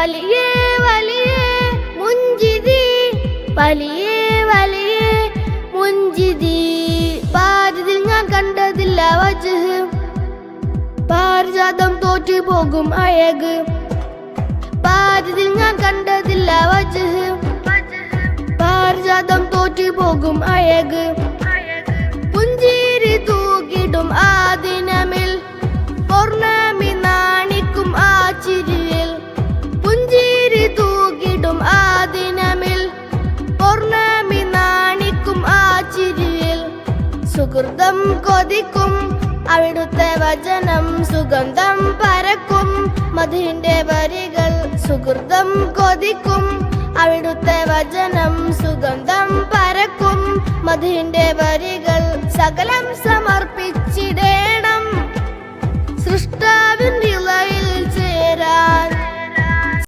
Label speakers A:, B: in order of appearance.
A: വലിയേ വലിയേ മുഞ്ചിതി വലിയേ വലിയേ മുഞ്ചിതി ഭാരതിൽ ഞാൻ കണ്ടതില്ല വജ്ഹ് പാരിജാതം തോറ്റു പോകും അഴക് ഭാരതിൽ ഞാൻ കണ്ടതില്ല വജ്ഹ് പാരിജാതം തോറ്റു പോകും അഴക് പുഞ്ചിരി തൂക്കിടും ആ ദിനമിൽ പൗർണമി നാണിക്കും ആ ചിരിയിൽ പുഞ്ചിരി തൂക്കിടും ആ ദിനമിൽ പൗർണമി നാണിക്കും ആ ചിരിയിൽ സുഹൃതം കൊതിക്കും അവിടുത്തെ വചനം സുഗന്ധം പരക്കും മധുവിന്റെ വരികൾ സുഹൃതം കൊതിക്കും അവിടുത്തെ വചനം സുഗന്ധം പരക്കും മധുവിന്റെ വരികൾ സകലം